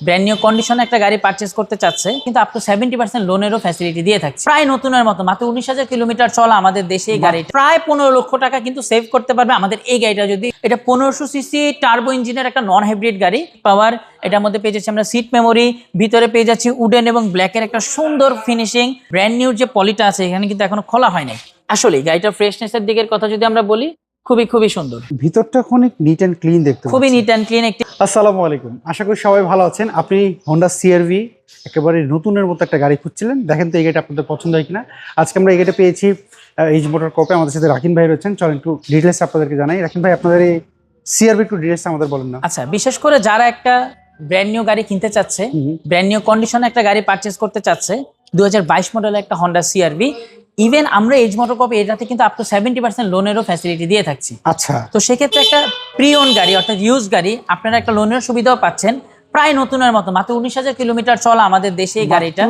Brand new কন্ডিশনে একটা গাড়ি পারচেজ করতে চাচ্ছে, কিন্তু আপ টু 70% লোনেরও ফ্যাসিলিটি দিয়ে থাকছে। প্রায় নতুনের মতো, মাত্র 19,000 কিলোমিটার চলা আমাদের দেশে এই গাড়িটা প্রায় 15 লক্ষ টাকা কিন্তু সেভ করতে পারবে আমাদের এই গাড়িটা। যদি এটা 1500 সিসি টার্বো ইঞ্জিনের একটা নন হাইব্রিড গাড়ি, পাওয়ার এটার মধ্যে পেয়ে যাচ্ছি আমরা সিট মেমোরি, ভিতরে পেয়ে যাচ্ছি উডেন এবং ব্ল্যাকের একটা সুন্দর ফিনিশিং। ব্র্যান্ড নিউর যে পলিটা আছে এখানে কিন্তু এখনো খোলা হয় নাই। আসলে গাড়িটার ফ্রেশনেসের দিকের কথা যদি আমরা বলি, খুবই সুন্দর। ভিতরটা অনেক নিট এন্ড ক্লিন দেখতে খুবই নিট অ্যান্ড ক্লিন একটি। আসসালামু আলাইকুম, আশা করি সবাই ভালো আছেন। আপনি হোন্ডা সিআরভি একেবারে নতুনের মতো একটা গাড়ি খুঁজছিলেন, দেখেন তো এই গাড়িটা আপনাদের পছন্দ হয় কিনা। আজকে আমরা এই গাড়িটা পেয়েছি এইচ মোটর কপে। আমাদের সাথে রাকিন ভাই রয়েছেন, চলেন একটু ডিটেলস আপনাদেরকে জানাই। রাকিন ভাই, আপনাদের এই সিআরভি একটু ডিটেলস আমাদের বলেন না। আচ্ছা, বিশেষ করে যারা একটা ব্র্যান্ড নিউ গাড়ি কিনতে চাচ্ছে, ব্র্যান্ড নিউ কন্ডিশনে একটা গাড়ি পারচেজ করতে চাচ্ছে, 2022 মডেলের একটা হন্ডা সিআরভি, ইভেন আমরা এইচ মোটর কপে এটাতে কিন্তু আপ টু 70% লোনেরও ফ্যাসিলিটি দিয়ে থাকছি। আচ্ছা, তো সেক্ষেত্রে একটা প্রি ওন গাড়ি অর্থাৎ ইউজ গাড়ি আপনারা একটা লোনের সুবিধাও পাচ্ছেন। প্রায় নতুনের মতো, মাত্র 19,000 কিলোমিটার চলা আমাদের দেশে এই গাড়িটা,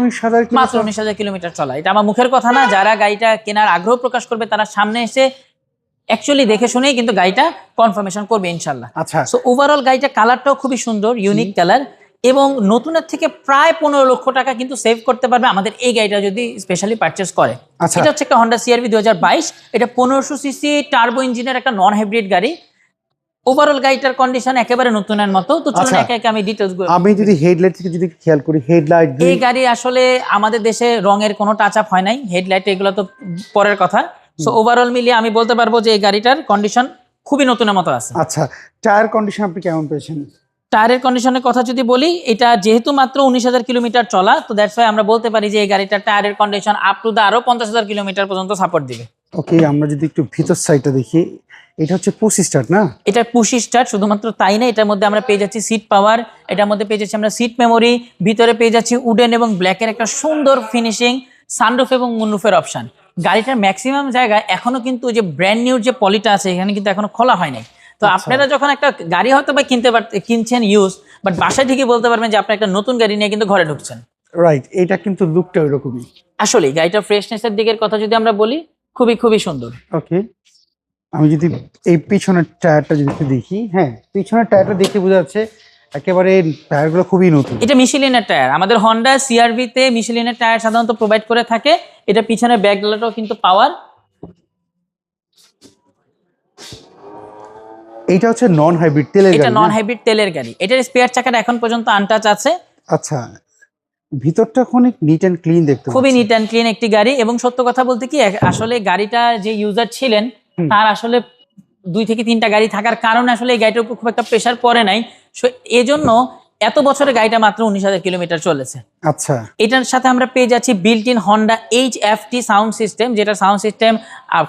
মাত্র 19,000 কিলোমিটার চলা। এটা আমার মুখের কথা না, যারা গাড়িটা কেনার আগ্রহ প্রকাশ করবে তারা সামনে এসে অ্যাকচুয়ালি দেখে শুনেই কিন্তু গাড়িটা কনফার্মেশন করবে ইনশাল্লাহ। আচ্ছা, সো ওভারঅল গাড়িটা কালারটাও খুবই সুন্দর, ইউনিক কালার, এবং নতুনের থেকে প্রায় 15 লক্ষ টাকা কিন্তু সেভ করতে পারবে আমাদের এই গাড়িটা যদি স্পেশালি পারচেজ করে। আচ্ছা, এটা হচ্ছে একটা হন্ডা সিআরভি 2022, এটা 1500 সিসি টার্বো ইঞ্জিনের একটা নন হাইব্রিড গাড়ি। ওভারঅল গাড়িটার কন্ডিশন একেবারে নতুনের মতো। তো চলুন একে একে আমি ডিটেইলস গুলো। আমি যদি হেডলাইট থেকে যদি খেয়াল করি, হেডলাইট এই গাড়ি আসলে আমাদের দেশে রঙের কোনো টাচ আপ হয় নাই, হেডলাইট এগুলো তো পরের কথা। সো ওভারঅল মিলিয়ে আমি বলতে পারবো যে এই গাড়িটার কন্ডিশন খুবই নতুনের মতো আছে। আচ্ছা, টায়ার কন্ডিশন আপনি কেমন পেয়েছেন? টায়ারের কন্ডিশনের কথা যদি বলি, এটা যেহেতু মাত্র 19,000 কিলোমিটার চলা, তো দ্যাটস ওয়াই আমরা বলতে পারি যে এই গাড়িটার টায়ারের কন্ডিশন আপ টু দা আরো 50,000 কিলোমিটার পর্যন্ত সাপোর্ট দিবে। ওকে, আমরা যদি একটু ভিতর সাইডটা দেখি, এটা হচ্ছে পুশ স্টার্ট না? এটা পুশ স্টার্ট, শুধুমাত্র তাই না, এটার মধ্যে আমরা পেয়ে যাচ্ছি সিট পাওয়ার, এটার মধ্যে পেয়ে যাচ্ছি আমরা সিট মেমোরি, ভিতরে পেয়ে যাচ্ছি উডেন এবং ব্ল্যাকের একটা সুন্দর ফিনিশিং, সানরুফ এবং মুনরুফের অপশন। গাড়িটার ম্যাক্সিমাম জায়গায় এখনো কিন্তু যে ব্র্যান্ড নিউর যে পলিটা আছে এখানে কিন্তু এখনো খোলা হয় নাই। তো আপনারা যখন একটা গাড়ি হয়তো বা কিনছেন ইউজ, বাট বাসায় ঠিকই বলতে পারবেন যে আপনি একটা নতুন গাড়ি নিয়ে কিন্তু ঘরে ঢুকছেন। রাইট, এটা কিন্তু লুকটা ওইরকমই। আসলে গাড়িটার ফ্রেশনেসের দিকের কথা যদি আমরা বলি, খুবই সুন্দর। ওকে, আমি যদি এই পিছনের টায়ারটা যদি একটু দেখি, হ্যাঁ পিছনের টায়ারটা দেখে বোঝা যাচ্ছে একেবারে টায়ারগুলো খুবই নতুন। এটা মিশেলিনের টায়ার, আমাদের হন্ডা সিআরভি তে মিশেলিনের টায়ার সাধারণত প্রোভাইড করে থাকে। এটা পিছনের ব্যাকলাইটও কিন্তু পাওয়ার। এইটা হচ্ছে নন হাইব্রিড তেলের গাড়ি। এটা নন হাইব্রিড তেলের গাড়ি, এটার স্পেয়ার চাকাটা এখন পর্যন্ত আনটাচ আছে। আচ্ছা, ভিতরটা অনেক নিট এন্ড ক্লিন দেখতে খুবই নিট অ্যান্ড ক্লিন একটি গাড়ি। এবং সত্য কথা বলতে কি, আসলে গাড়িটা যে ইউজার ছিলেন তার আসলে 2 থেকে 3টা গাড়ি থাকার কারণে আসলে এই গাড়িটার উপর খুব একটা প্রেশার পড়ে নাই। এজন্য এত বছরের গাড়িটা মাত্র 19,000 কিলোমিটার চলেছে। আচ্ছা, এটার সাথে আমরা পেয়ে যাচ্ছি built in Honda HFT sound system, যেটা সাউন্ড সিস্টেম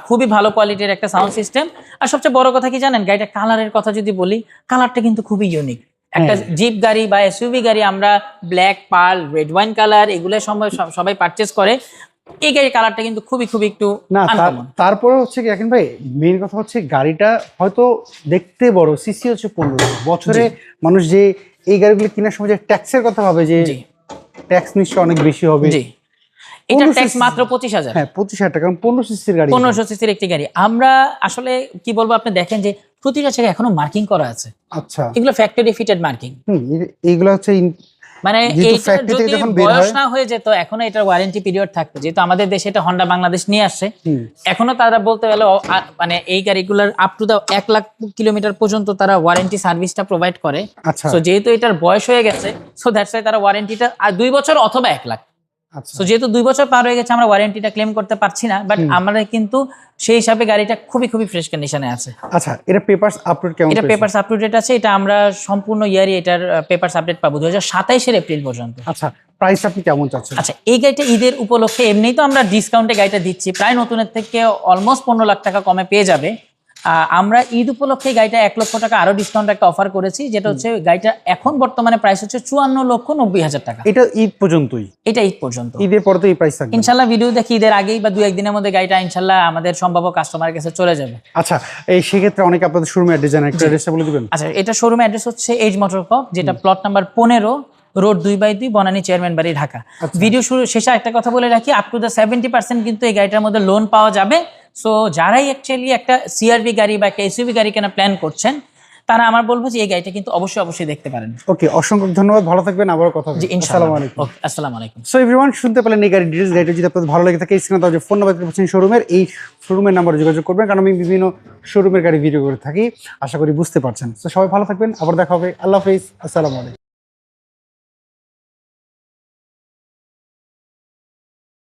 খুবই ভালো কোয়ালিটির একটা সাউন্ড সিস্টেম। আর সবচেয়ে বড় কথা কি জানেন, গাড়িটা কালারের কথা যদি বলি, কালারটা কিন্তু খুবই ইউনিক। একটা জিপ গাড়ি বা এসইউভি গাড়ি আমরা black, pearl, red wine colour এগুলো সবাই পারচেজ করে, এই গাড়ির কালারটা কিন্তু খুবই একটু না। আনকমন। তারপরে হচ্ছে কি এখন ভাই, মেইন কথা হচ্ছে গাড়িটা হয়তো দেখতে বড়, সিসি হচ্ছে 15 বছরে। মানুষ যে এই গাড়িগুলো কেনার সময় যে ট্যাক্সের কথা ভাবে, যে ট্যাক্স নিশ্চয় অনেক বেশি হবে। এটা ট্যাক্স মাত্র 25,000। হ্যাঁ, 25,000 টাকা, 1500 সিসির গাড়ি। 1500 সিসির একটি গাড়ি। আমরা আসলে কি বলবো, আপনি দেখেন যে প্রতিটা জায়গায় এখনো মার্কিং করা আছে। আচ্ছা, এগুলো ফ্যাক্টরি ফিটেড মার্কিং। এইগুলো হচ্ছে মানে এইটা যদি বয়স না হয়ে যেত, এখনো এটার ওয়ারেন্টি পিরিয়ড থাকতো। যেহেতু আমাদের দেশে এটা হন্ডা বাংলাদেশ নিয়ে আসছে, এখনো তারা বলতে গেলে মানে এই গাড়িগুলোর up to the 1 lakh kilometre পর্যন্ত তারা ওয়ারেন্টি সার্ভিসটা প্রোভাইড করে। সো যেহেতু এটার বয়স হয়ে গেছে, সো দ্যাটস ওয়াই তারা ওয়ারেন্টিটা 2 বছর অথবা 1 লাখ। সো যেহেতু 2 বছর পার হয়ে গেছে, আমরা ওয়ারেন্টিটা ক্লেম করতে পারছি না, বাট আমরা কিন্তু সেই হিসাবে গাড়িটা খুবই ফ্রেশ কন্ডিশনে আছে। আচ্ছা, এটা পেপারস আপডেট কেমন? এটা পেপারস আপডেট আছে, এটা আমরা সম্পূর্ণ ইয়ারই এটার পেপারস আপডেট পাবো 2027 এপ্রিল পর্যন্ত। আচ্ছা, প্রাইস আপনি কেমন চাচ্ছেন? আচ্ছা, এই গাড়িটা ঈদের উপলক্ষে এমনিই তো আমরা ডিসকাউন্টে গাড়িটা দিচ্ছি, প্রায় নতুনের থেকে অলমোস্ট 15 লাখ টাকা কমে পেয়ে যাবে। আমরা ঈদ উপলক্ষে গাড়িটা 1 লক্ষ টাকা আরো ডিসকাউন্ট একটা অফার করেছি, যেটা হচ্ছে গাড়িটা এখন বর্তমানে প্রাইস হচ্ছে 54,90,000 টাকা। এটা ঈদ পর্যন্তই? এটা ঈদ পর্যন্ত, ঈদের পরে তো এই প্রাইস থাকবে ইনশাল্লাহ। ভিডিও দেখি ঈদের আগেই বা 2-1 দিনের মধ্যে গাড়িটা ইনশাল্লাহ আমাদের সম্ভাব্য কাস্টমারের কাছে চলে যাবে। আচ্ছা, এই সেক্ষেত্রে অনেকে আপনাদের শোরুমে অ্যাড্রেস জানেন, একটা অ্যাড্রেসটা বলে দিবেন? আচ্ছা, এটা শোরুম অ্যাড্রেস হচ্ছে এইচ মোটর কপ, যেটা plot number 15, road 2/2, Banani chairman বাড়ি, ঢাকা। ভিডিও শুরু শেষে একটা কথা বলে রাখি, আপ টু দা 70% কিন্তু এই গাড়িটার মধ্যে লোন পাওয়া যাবে। সো যারাই অ্যাকচুয়ালি একটা সিআরভি গাড়ি বা একটা এসইউভি গাড়ি কেনার প্ল্যান করছেন, তারা আমার বলবো যে এই গাড়িটা কিন্তু অবশ্যই দেখতে পারেন। ওকে, অসংখ্য ধন্যবাদ, ভালো থাকবেন, আবারও কথা হবে। জি আসসালামু ইনশাআল্লাহ। আলাইকুম। ওকে, আসসালামু আলাইকুম। সো এভরিওয়ান, শুনতে পেলেন এই গাড়ির ডিটেলস। গাড়িটা যদি আপনাদের ভালো লেগে থাকে স্ক্রিনে দেওয়া যে ফোন নাম্বার দেখতে পাচ্ছেন শোরুমের, এই শোরুমের নাম্বারে যোগাযোগ করবেন, কারণ আমি বিভিন্ন শোরুমের গাড়ি ভিডিও করে থাকি। আশা করি বুঝতে পারছেন। তো সবাই ভালো থাকবেন, আবার দেখা হবে। আল্লাহ হাফেজ, আসসালামু আলাইকুম।